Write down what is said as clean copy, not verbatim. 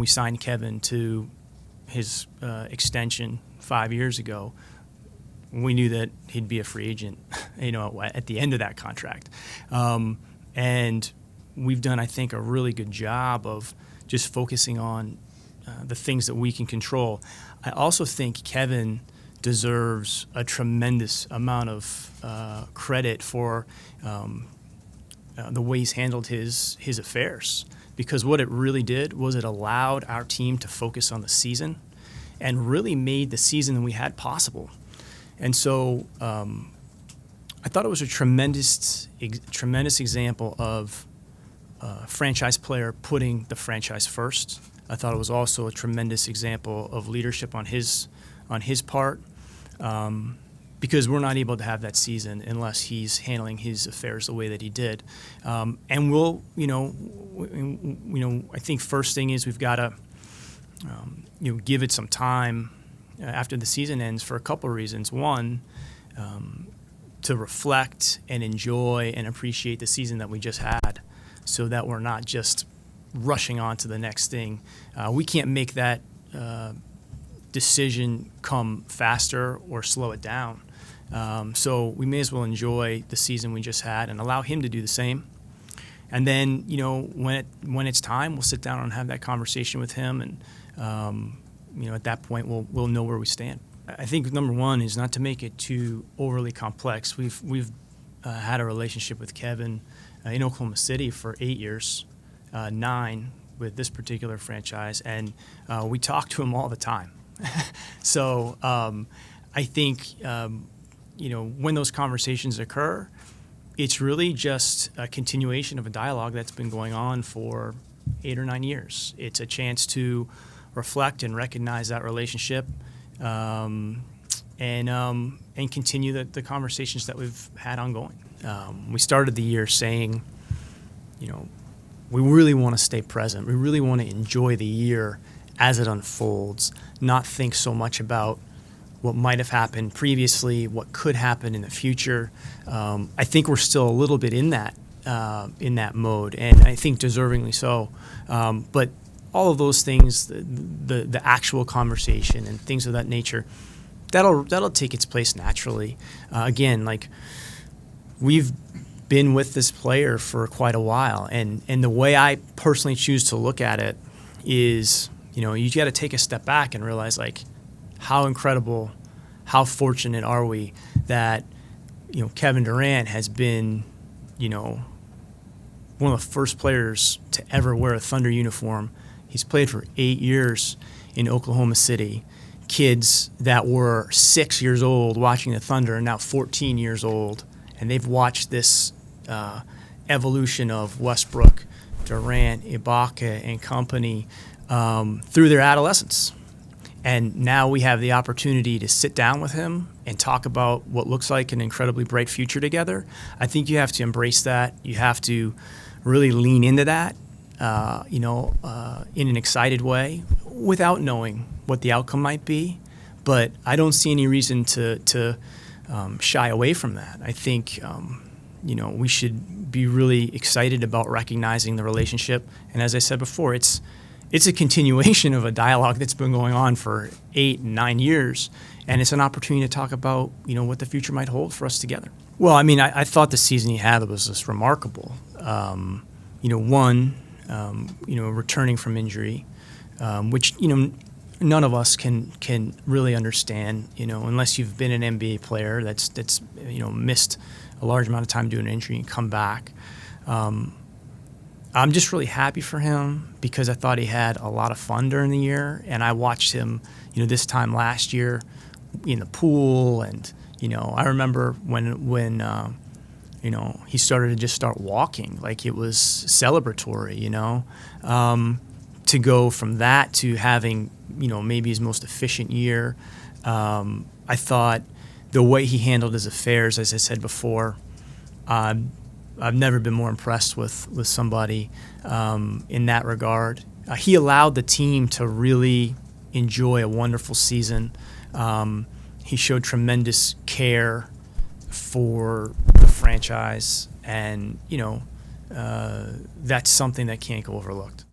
we signed Kevin to his extension 5 years ago, we knew that he'd be a free agent, at the end of that contract. And we've done, I think, a really good job of just focusing on the things that we can control. I also think Kevin deserves a tremendous amount of credit for the way he's handled his affairs, because what it really did was it allowed our team to focus on the season and really made the season that we had possible. And so I thought it was a tremendous example of a franchise player putting the franchise first. I thought it was also a tremendous example of leadership on his part, because we're not able to have that season unless he's handling his affairs the way that he did. And we'll, I think first thing is we've got to, give it some time after the season ends for a couple of reasons. One, to reflect and enjoy and appreciate the season that we just had, so that we're not just rushing on to the next thing. We can't make that decision come faster or slow it down. So we may as well enjoy the season we just had and allow him to do the same. And then, when it's time, we'll sit down and have that conversation with him, and at that point we'll know where we stand. I think number one is not to make it too overly complex. We've had a relationship with Kevin in Oklahoma City for 8 years, 9 with this particular franchise, and we talk to him all the time. So I think when those conversations occur, it's really just a continuation of a dialogue that's been going on for 8 or 9 years. It's a chance to reflect and recognize that relationship, and continue the conversations that we've had ongoing. We started the year saying, we really want to stay present. We really want to enjoy the year as it unfolds, not think so much about what might have happened previously, what could happen in the future. I think we're still a little bit in that mode, and I think deservingly so. But all of those things, the actual conversation and things of that nature, that'll take its place naturally. Again, like, we've been with this player for quite a while, and the way I personally choose to look at it is, you got to take a step back and realize, like, how incredible, how fortunate are we that, Kevin Durant has been, one of the first players to ever wear a Thunder uniform. He's played for 8 years in Oklahoma City. Kids that were 6 years old watching the Thunder are now 14 years old, and they've watched this evolution of Westbrook, Durant, Ibaka, and company through their adolescence. And now we have the opportunity to sit down with him and talk about what looks like an incredibly bright future together. I think you have to embrace that. You have to really lean into that, in an excited way, without knowing what the outcome might be. But I don't see any reason to shy away from that. I think, we should be really excited about recognizing the relationship. And as I said before, it's a continuation of a dialogue that's been going on for 8 and 9 years, and it's an opportunity to talk about, what the future might hold for us together. Well, I mean, I thought the season he had was just remarkable. Returning from injury, which, none of us can really understand, unless you've been an NBA player that's missed a large amount of time due to an injury and come back. I'm just really happy for him because I thought he had a lot of fun during the year, and I watched him, this time last year in the pool, and I remember when he started to just start walking like it was celebratory, to go from that to having maybe his most efficient year. I thought the way he handled his affairs, as I said before, I've never been more impressed with somebody in that regard. He allowed the team to really enjoy a wonderful season. He showed tremendous care for the franchise, and that's something that can't go overlooked.